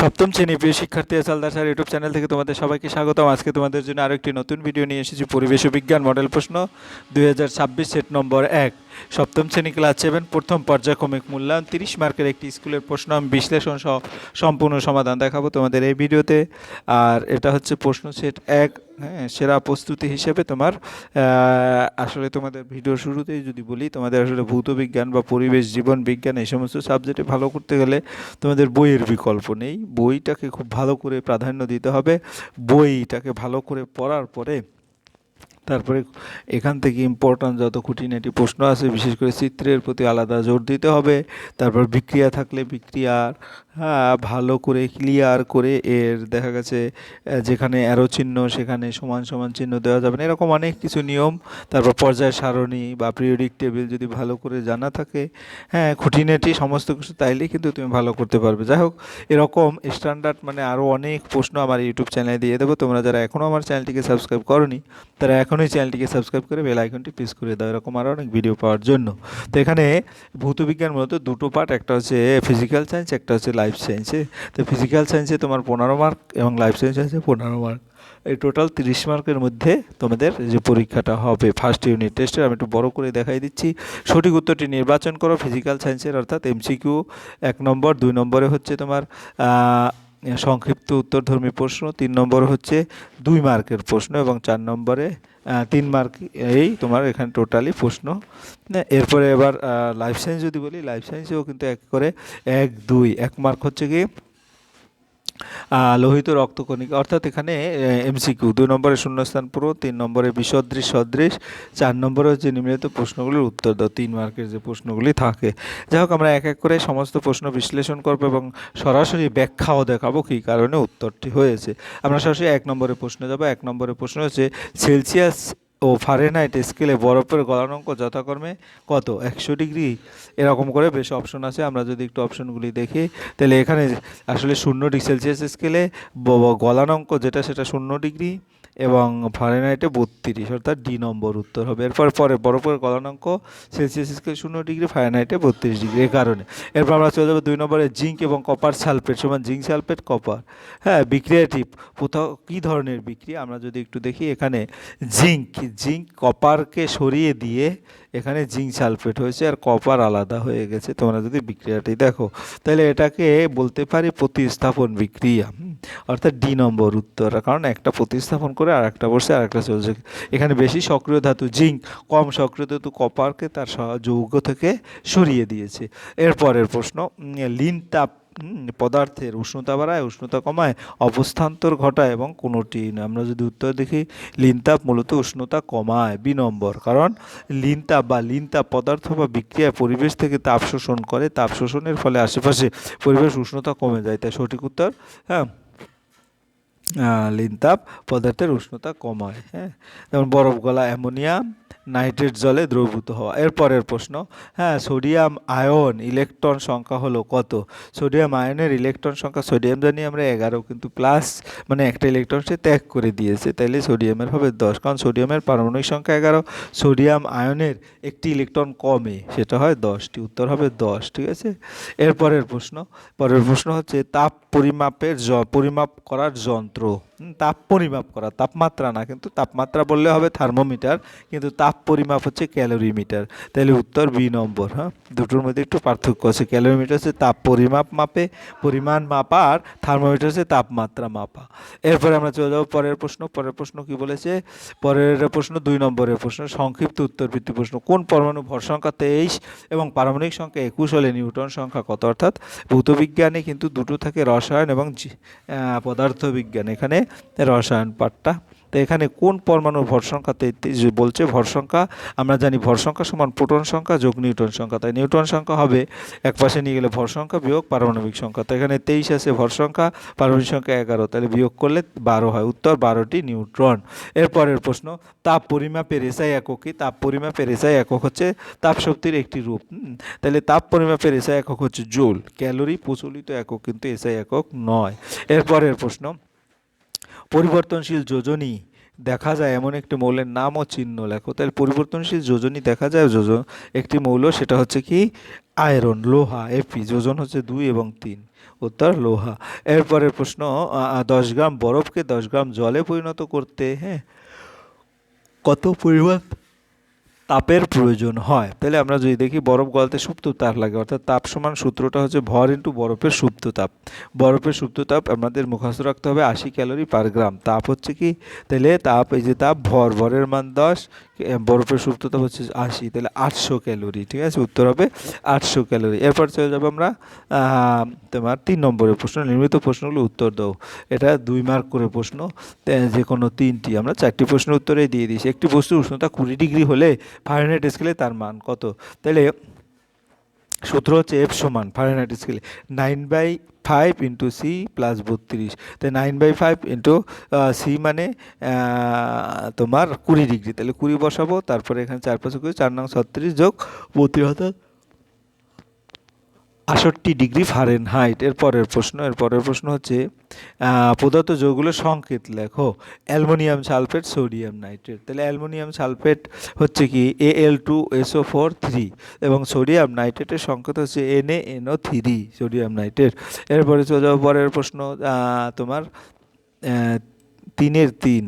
সপ্তম শ্রেণী প্রিয় শিক্ষার্থী হালদার স্যার ইউটিউব চ্যানেল থেকে তোমাদের সবাইকে স্বাগতম। আজকে তোমাদের জন্য আরও একটি নতুন ভিডিও নিয়ে এসেছি। পরিবেশ ও বিজ্ঞান মডেল প্রশ্ন 2026 সেট নম্বর 1, সপ্তম শ্রেণী ক্লাস 7, প্রথম পর্যায়ক্রমিক মূল্যায়ন 30 মার্কের একটি স্কুলের প্রশ্ন। আমি বিশ্লেষণ সহ সম্পূর্ণ সমাধান দেখাবো তোমাদের এই ভিডিওতে। আর এটা হচ্ছে প্রশ্ন সেট 1। হ্যাঁ, সেরা প্রস্তুতি হিসেবে তোমার আসলে তোমাদের ভিডিও শুরুতেই যদি বলি, তোমাদের আসলে ভৌত বিজ্ঞান বা পরিবেশ জীবন বিজ্ঞান এই সমস্ত সাবজেক্টে ভালো করতে গেলে তোমাদের বইয়ের বিকল্প নেই। বইটাকে খুব ভালো করে প্রাধান্য দিতে হবে। বইটাকে ভালো করে পড়ার পরে তারপরে এখান থেকে ইম্পর্ট্যান্ট যত খুঁটিনাটি প্রশ্ন আছে, বিশেষ করে চিত্রের প্রতি আলাদা জোর দিতে হবে। তারপর বিক্রিয়া থাকলে বিক্রিয়ার ভালো করে ক্লিয়ার করে এর দেখা গেছে যেখানে অ্যারো চিহ্ন সেখানে সমান সমান চিহ্ন দেওয়া যাবে না, এরকম অনেক কিছু নিয়ম। তারপর পর্যায় সারণী বা পিরিয়ডিক টেবিল যদি ভালো করে জানা থাকে, খুঁটিনাটি সমস্ত কিছু, তাইলেই কিন্তু তুমি ভালো করতে পারবে। যাই হোক, এরকম স্ট্যান্ডার্ড মানে আরও অনেক প্রশ্ন আমার ইউটিউব চ্যানেলে দিয়ে দেবো। তোমরা যারা এখনও আমার চ্যানেলটিকে সাবস্ক্রাইব করোনি তারা এখনই চ্যানেলটিকে সাবস্ক্রাইব করে বেল আইকনটি প্রেস করে দাও, এরকম আরও অনেক ভিডিও পাওয়ার জন্য। তো এখানে ভৌতবিজ্ঞান মূলত দুটো পার্ট, একটা হচ্ছে ফিজিক্যাল সায়েন্স, একটা হচ্ছে লাইফ সায়েন্সে। তো ফিজিক্যাল সায়েন্সে তোমার 15 মার্ক এবং লাইফ সায়েন্স আছে 15 মার্ক। এই টোটাল 30 মার্কের মধ্যে তোমাদের যে পরীক্ষাটা হবে ফার্স্ট ইউনিট টেস্টের, আমি একটু বড় করে দেখাই দিচ্ছি। সঠিক উত্তরটি নির্বাচন করো ফিজিক্যাল সায়েন্সের, অর্থাৎ এমসিকিউ 1 নম্বর, 2 নম্বরে হচ্ছে তোমার সংক্ষিপ্ত উত্তরধর্মী প্রশ্ন, 3 নম্বর হচ্ছে 2 মার্কের প্রশ্ন এবং 4 নম্বরে 3 মার্ক। এই তোমার এখানে টোটালি প্রশ্ন। এরপরে এবার লাইফ সায়েন্স যদি বলি, লাইফ সায়েন্সেও কিন্তু এক করে 1, 2, 1 মার্ক হচ্ছে কি লোহিত রক্তকণিকা, অর্থাৎ এখানে এমসিকিউ। 2 নম্বরে শূন্যস্থান পূরণ, 3 নম্বরে বিসদৃশ সদৃশ, 4 নম্বরে হচ্ছে নিম্নলিখিত প্রশ্নগুলির উত্তর দাও। 3 মার্কের যে প্রশ্নগুলি থাকে। যাই হোক, আমরা এক এক করে সমস্ত প্রশ্ন বিশ্লেষণ করবো এবং সরাসরি ব্যাখ্যাও দেখাবো কী কারণে উত্তরটি হয়েছে। আমরা সরাসরি 1 নম্বরে প্রশ্নে যাব। 1 নম্বরে প্রশ্ন হচ্ছে সেলসিয়াস ও ফারেনহাইট স্কেলে বরফের গলনাঙ্ক যথাক্রমে কত? 100 ডিগ্রি, এরকম করে বেশ অপশন আছে। আমরা যদি একটু অপশনগুলি দেখি, তাহলে এখানে আসলে 0 ডিগ্রি সেলসিয়াস স্কেলে গলনাঙ্ক যেটা সেটা 0 ডিগ্রি এবং ফারেনহাইটে 32, অর্থাৎ ডি নম্বর উত্তর হবে। এরপর বরফের গলনাঙ্ক সেলসিয়াস স্কেলে 0 ডিগ্রি, ফারেনহাইটে 32 ডিগ্রি, এই কারণে। এরপর আমরা চলে যাবো 2 নম্বরে জিঙ্ক এবং কপার সালফেট সমান জিঙ্ক সালফেট কপার। বিক্রিয়াটি কোথাও কী ধরনের বিক্রিয়া আমরা যদি একটু দেখি, এখানে জিঙ্ক কপারকে সরিয়ে দিয়ে এখানে জিঙ্ক সালফেট হয়েছে আর কপার আলাদা হয়ে গেছে। তোমরা যদি বিক্রিয়াটি দেখো তাহলে এটাকে বলতে পারি প্রতিস্থাপন বিক্রিয়া, অর্থাৎ ডি নম্বর উত্তর। কারণ একটা প্রতিস্থাপন করে আর একটা বসে আর একটা চলছে। এখানে বেশি সক্রিয় ধাতু জিঙ্ক, কম সক্রিয় ধাতু কপারকে তার যৌগ থেকে সরিয়ে দিয়েছে। এরপরের প্রশ্ন, লিন তাপ পদার্থের উষ্ণতা বাড়ায়, উষ্ণতা কমায়, অবস্থান্তর ঘটায় এবং কোনোটি না। আমরা যদি উত্তর দেখি, লিনতাপ মূলত উষ্ণতা কমায়, বি নম্বর। কারণ লিনতাপ পদার্থ বা বিক্রিয়ায় পরিবেশ থেকে তাপ শোষণ করে, তাপ শোষণের ফলে আশেপাশে পরিবেশ উষ্ণতা কমে যায়, তাই সঠিক উত্তর লিনতাপ পদার্থের উষ্ণতা কমায়। যেমন বরফ গলা, অ্যামোনিয়া নাইট্রেট জলে দ্রবীভূত হওয়া। এরপরের প্রশ্ন, সোডিয়াম আয়ন ইলেকট্রন সংখ্যা হলো কত? সোডিয়াম আয়নের ইলেকট্রন সংখ্যা, সোডিয়াম জানি আমরা 11, কিন্তু প্লাস মানে একটা ইলেকট্রন সে ত্যাগ করে দিয়েছে, তাইলে সোডিয়ামের হবে 10, কারণ সোডিয়ামের পারমাণবিক সংখ্যা 11, সোডিয়াম আয়নের একটি ইলেকট্রন কমে, সেটা হয় 10টি, উত্তর হবে 10। ঠিক আছে। পরের প্রশ্ন হচ্ছে তাপ পরিমাপ করার যন্ত্র। তাপ পরিমাপ করা, তাপমাত্রা না, কিন্তু তাপমাত্রা বললে হবে থার্মোমিটার, কিন্তু তাপ পরিমাপ হচ্ছে ক্যালোরিমিটার, তাহলে উত্তর বি নম্বর। দুটোর মধ্যে একটু পার্থক্য আছে। ক্যালোরিমিটার হচ্ছে তাপ মাপে পরিমাণ মাপা, আর থার্মোমিটার হচ্ছে তাপমাত্রা মাপা। এরপরে আমরা চলে যাবো পরের প্রশ্ন কি বলেছে? পরের প্রশ্ন 2 নম্বরের প্রশ্ন, সংক্ষিপ্ত উত্তর ভিত্তিক প্রশ্ন। কোন পরমাণু ভর সংখ্যা 23 এবং পারমাণবিক সংখ্যা 21 হলে নিউটন সংখ্যা কত? অর্থাৎ ভৌতবিজ্ঞানে কিন্তু দুটো থাকে, রসায়ন এবং পদার্থবিজ্ঞান। এখানে রসায়ন পাঠটা। তো এখানে কোন পরমাণুর ভর সংখ্যা 33 বলছে? ভর সংখ্যা আমরা জানি, ভর সংখ্যা সমান প্রোটন সংখ্যা যোগ নিউটন সংখ্যা, তাই নিউটন সংখ্যা হবে এক পাশে নিয়ে গেলে ভর সংখ্যা বিয়োগ পারমাণবিক সংখ্যা। তো এখানে 23 আছে ভর সংখ্যা, পারমাণবিক সংখ্যা 11, তাহলে বিয়োগ করলে 12 হয়, উত্তর 12টি নিউট্রন। এরপরের প্রশ্ন, তাপ পরিমাপের এসআই একক কি? তাপ পরিমাপের এসআই একক হচ্ছে তাপ শক্তির একটি রূপ। তাহলে তাপ পরিমাপের এসআই একক হচ্ছে জুল। ক্যালোরি প্রচলিত একক, কিন্তু এসআই একক নয়। এরপরের প্রশ্ন, পরিবর্তনশীল যোজনী দেখা যায় এমন একটি মৌলের নাম ও চিহ্ন লেখো। তাহলে পরিবর্তনশীল যোজনী দেখা যায় যোজন একটি মৌল, সেটা হচ্ছে কি আয়রন, লোহা, এপি। যোজন হচ্ছে 2 এবং 3, উত্তর লোহা। এরপরের প্রশ্ন, 10 গ্রাম বরফকে 10 গ্রাম জলে পরিণত করতে, হ্যাঁ, কত পরিমাণ তাপের প্রয়োজন হয়? তাহলে আমরা যদি দেখি বরফ গলতে সুপ্ত তাপ লাগে, অর্থাৎ তাপ সমান সূত্রটা হচ্ছে ভর ইন্টু বরফের সুপ্ত তাপ। বরফের সুপ্ত তাপ আমাদের মুখস্থ রাখতে হবে 80 ক্যালোরি পার গ্রাম। তাপ হচ্ছে কি, তাহলে তাপ, এই যে তাপ, ভরের মান 10, বরফের সুপ্ত তাপ হচ্ছে 80, তাহলে 800 ক্যালোরি। ঠিক আছে, উত্তর হবে 800 ক্যালোরি। এরপর চলে যাবো আমরা তোমার 3 নম্বরের প্রশ্ন। নির্মিত প্রশ্নগুলো উত্তর দাও। এটা 2 মার্ক করে প্রশ্ন, যে কোনো 3টি। আমরা 4টি প্রশ্নের উত্তরেই দিয়ে দিয়েছি। একটি বস্তুর উষ্ণতা 20 ডিগ্রি হলে ফারেনহাইট স্কেলে তার মান কত? তাহলে সূত্র হচ্ছে এফ সমান ফারেনহাইট স্কেলে 9/5 ইন্টু সি প্লাস 32। তাই 9/5 ইন্টু সি মানে তোমার 20 ডিগ্রি, তাহলে 20 বসাবো, তারপরে এখানে 4 5 4 9 36 যোগ 32 অর্থাৎ 68 ডিগ্রি ফারেনহাইট। এরপরের প্রশ্ন হচ্ছে পদার্থ যৌগগুলোর সংকেত লেখো। Aluminium sulphate, sodium nitrate. তাহলে অ্যালুমিনিয়াম সালফেট হচ্ছে কি Al2SO4 3 এবং সোডিয়াম নাইট্রেটের সংকেত হচ্ছে NaNO3, সোডিয়াম নাইট্রেট। এরপরে চলে যাবো পরের প্রশ্ন, তোমার 3-এর 3,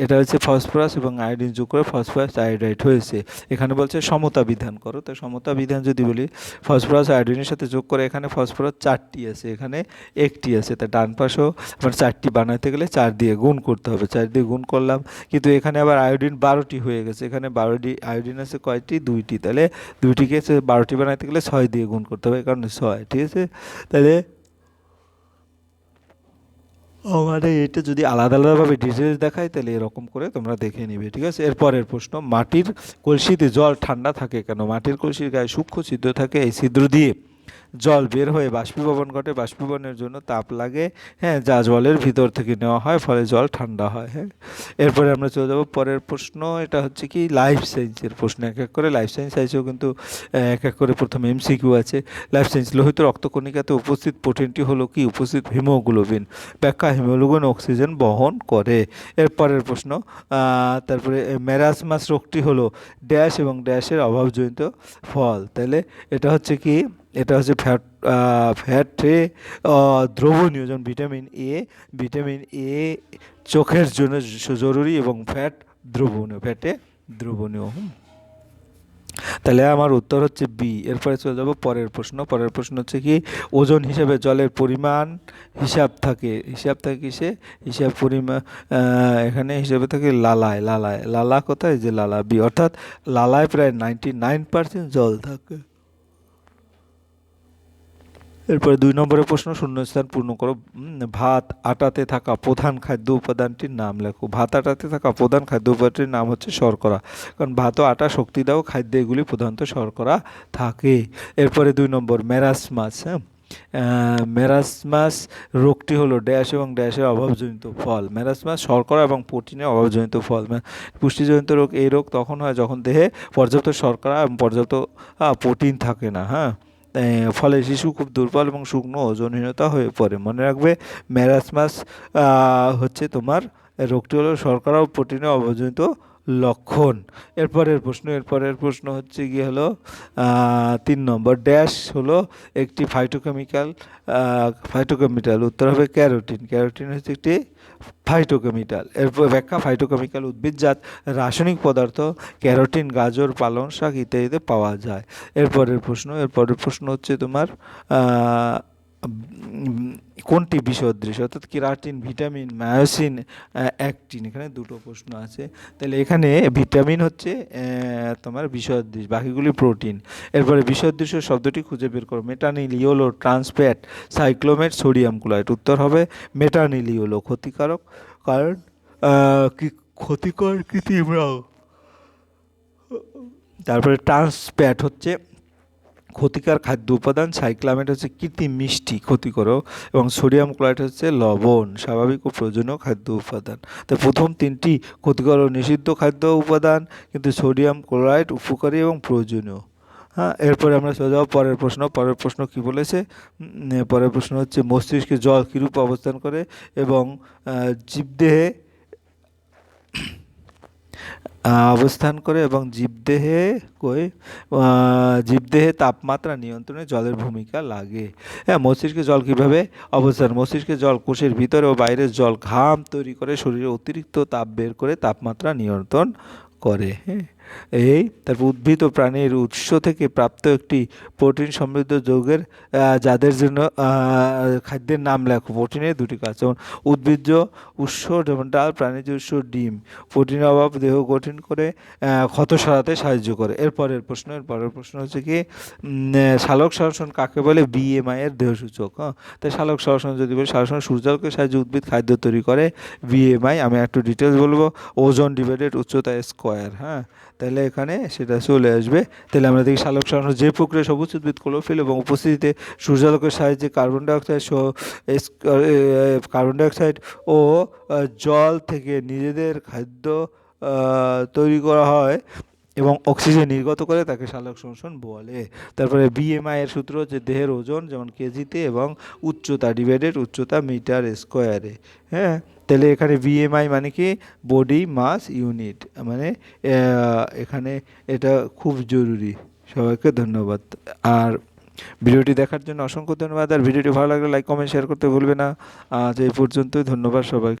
এটা হচ্ছে ফসফরাস এবং আয়োডিন যোগ করে ফসফরাস আয়োডাইড হয়েছে। এখানে বলছে সমতা বিধান করো। তো সমতা বিধান যদি বলি, ফসফরাস আয়োডিনের সাথে যোগ করে, এখানে ফসফরাস 4টি আছে, এখানে 1টি আছে, তা ডান পাশেও আবার 4টি বানাতে গেলে 4 দিয়ে গুণ করতে হবে। 4 দিয়ে গুণ করলাম, কিন্তু এখানে আবার আয়োডিন 12টি হয়ে গেছে। এখানে 12টি আয়োডিন আছে কয়টি? 2টি। তাহলে 2টিকে 12টি বানাতে গেলে 6 দিয়ে গুণ করতে হবে, এই কারণে 6। ঠিক আছে, তাহলে আমাদের এটা যদি আলাদা আলাদাভাবে ডিটেলস দেখায়, তাহলে এরকম করে তোমরা দেখে নিবে। ঠিক আছে, এরপরের প্রশ্ন, মাটির কলসিতে জল ঠান্ডা থাকে কেন? মাটির কলসির গায়ে সূক্ষ্ম ছিদ্র থাকে, এই ছিদ্র দিয়ে জল বের হয়ে বাষ্পীভবন ঘটে, বাষ্পীভবনের জন্য তাপ লাগে, হ্যাঁ, যা জলের ভিতর থেকে নেওয়া হয়, ফলে জল ঠান্ডা হয়। হ্যাঁ, এরপরে আমরা চলে যাবো পরের প্রশ্ন। এটা হচ্ছে কি লাইফ সায়েন্সের প্রশ্ন। এক এক করে লাইফ সায়েন্স সাইজেও কিন্তু এক এক করে প্রথমে এমসিকিউ আছে। লাইফ সায়েন্স, লোহিত রক্তকণিকাতে উপস্থিত প্রোটিনটি হলো কি? উপস্থিত হিমোগ্লোবিন। ব্যাখ্যা, হিমোগ্লোবিন অক্সিজেন বহন করে। এরপরের প্রশ্ন, তারপরে মেরাসমাস রোগটি হলো ড্যাশ এবং ড্যাশের অভাবজনিত ফল। তাহলে এটা হচ্ছে কি, এটা হচ্ছে ফ্যাটে দ্রবণীয়, যেমন ভিটামিন এ চোখের জন্য জরুরি এবং ফ্যাট দ্রবণীয়, ফ্যাটে দ্রবণীয়। তাহলে আমার উত্তর হচ্ছে বি। এরপরে চলে যাবো পরের প্রশ্ন হচ্ছে কি, ওজন হিসাবে জলের পরিমাণ হিসাব থাকে কিসে? হিসাব পরিমাণ, এখানে হিসাবে থাকে লালা কোথায়? যে লালা, বি, অর্থাৎ লালায় প্রায় 99% জল থাকে। এরপরে 2 নম্বরের প্রশ্ন, শূন্যস্থান পূর্ণ করো। ভাত আটাতে থাকা প্রধান খাদ্য উপাদানটির নাম লেখো। ভাত আটাতে থাকা প্রধান খাদ্য উপাদানটির নাম হচ্ছে শর্করা, কারণ ভাত ও আটা শক্তিদায়ক খাদ্য, এগুলি প্রধানত শর্করা থাকে। এরপরে 2 নম্বর, মেরাসমাস। হ্যাঁ, মেরাসমাস রোগটি হলো ড্যাশ এবং ড্যাশের অভাবজনিত ফল। মেরাসমাস শর্করা এবং প্রোটিনের অভাবজনিত ফল। পুষ্টিজনিত রোগ, এই রোগ তখন হয় যখন দেহে পর্যাপ্ত শর্করা এবং পর্যাপ্ত প্রোটিন থাকে না। হ্যাঁ, ফলে শিশু খুব দুর্বল এবং শুকনো, ওজনহীনতা হয়ে পড়ে। মনে রাখবে, মেরাসমাস হচ্ছে তোমার রোগটি হলো শর্করা ও প্রোটিনের অভাবজনিত লক্ষণ। এরপরের প্রশ্ন হচ্ছে কি হলো 3 নম্বর, ড্যাশ হলো একটি ফাইটোকেমিক্যাল। উত্তর হবে ক্যারোটিন। ক্যারোটিন হচ্ছে একটি ফাইটোকেমিক্যাল। এরপর ব্যাখ্যা, ফাইটোকেমিক্যাল উদ্ভিদজাত রাসায়নিক পদার্থ, ক্যারোটিন গাজর, পালং শাক ইত্যাদিতে পাওয়া যায়। এরপরের প্রশ্ন হচ্ছে তোমার কোনটি বিষদৃশ? অর্থাৎ কেরাটিন, ভিটামিন, মায়োসিন, অ্যাক্টিন। এখানে 2টো প্রশ্ন আছে। তাহলে এখানে ভিটামিন হচ্ছে তোমার বিষদৃশ, বাকিগুলি প্রোটিন। এরপরে বিষদৃশ শব্দটি খুঁজে বের করো। Metanil, yellow, trans fat, সাইক্লোমেট, sodium chloride. উত্তর হবে মেটানিল, ইয়োলো। ক্ষতিকারক কারণ কি? ক্ষতিকর কৃত্রিম রং। তারপরে ট্রান্সফ্যাট হচ্ছে ক্ষতিকর খাদ্য উপাদান, সাইক্লামেট হচ্ছে কৃত্রিম মিষ্টি, ক্ষতিকর, এবং সোডিয়াম ক্লোরাইড হচ্ছে লবণ, স্বাভাবিক ও প্রয়োজনীয় খাদ্য উপাদান। তো প্রথম 3টি ক্ষতিকর ও নিষিদ্ধ খাদ্য উপাদান, কিন্তু সোডিয়াম ক্লোরাইড উপকারী এবং প্রয়োজনীয়। হ্যাঁ, এরপরে আমরা চলে যাবো পরের প্রশ্ন কি বলেছে? পরের প্রশ্ন হচ্ছে মস্তিষ্কে জল কীরূপ অবস্থান করে এবং জীবদেহে অবস্থান করে এবং জীবদেহে তাপমাত্রা নিয়ন্ত্রণে জলের ভূমিকা লাগে। হ্যাঁ, মস্তিষ্কে জল কীভাবে অবস্থান? মস্তিষ্কে জল কোষের ভিতরে ও বাইরের জল ঘাম তৈরি করে শরীরে অতিরিক্ত তাপ বের করে তাপমাত্রা নিয়ন্ত্রণ করে। হ্যাঁ, তারপর উদ্ভিদ ও প্রাণীর উৎস থেকে প্রাপ্ত একটি প্রোটিন সমৃদ্ধ যৌগের যাদের জন্য খাদ্যের নাম লেখো। প্রোটিনের দুটি কাজ, যেমন উদ্ভিজ্জ উৎস যেমন ডাল, প্রাণীজ উৎস ডিম। প্রোটিনের অভাব দেহ কঠিন করে ক্ষত সারাতে সাহায্য করে। এরপরের প্রশ্ন হচ্ছে কি সালোক সংশ্লেষণ কাকে বলে? বিএমআই এর দেহসূচক। হ্যাঁ, তাই সালোক সংশ্লেষণ যদি বলি, সালোক সংশ্লেষণ সূর্যালোকের সাহায্যে উদ্ভিদ খাদ্য তৈরি করে। বিএমআই আমি একটু ডিটেলস বলবো, ওজন ডিভাইডেড উচ্চতা স্কোয়ার। হ্যাঁ, তাহলে এখানে সেটা চলে আসবে। তাহলে আমরা দেখি সালোক সংশ্লেষণ যে প্রক্রিয়া সবুজ উদ্ভিদ ক্লোরোফিল এবং উপস্থিতিতে সূর্যালোকের সাহায্যে কার্বন ডাইঅক্সাইড ও জল থেকে নিজেদের খাদ্য তৈরি করা হয় এবং অক্সিজেন নির্গত করে, তাকে সালোক সংশ্লেষণ বলে। তারপরে বিএমআই এর সূত্র হচ্ছে দেহের ওজন যেমন কেজিতে এবং উচ্চতা ডিভাইডেড উচ্চতা মিটার স্কোয়ারে। হ্যাঁ, তাহলে এখানে বিএমআই মানে কি? বডি মাস ইউনিট, মানে এখানে এটা খুব জরুরি। সবাইকে ধন্যবাদ। আর ভিডিওটি দেখার জন্য অসংখ্য ধন্যবাদ। আর ভিডিওটি ভালো লাগলে লাইক কমেন্ট শেয়ার করতে ভুলবে না। আজ এই পর্যন্তই, ধন্যবাদ সবাই।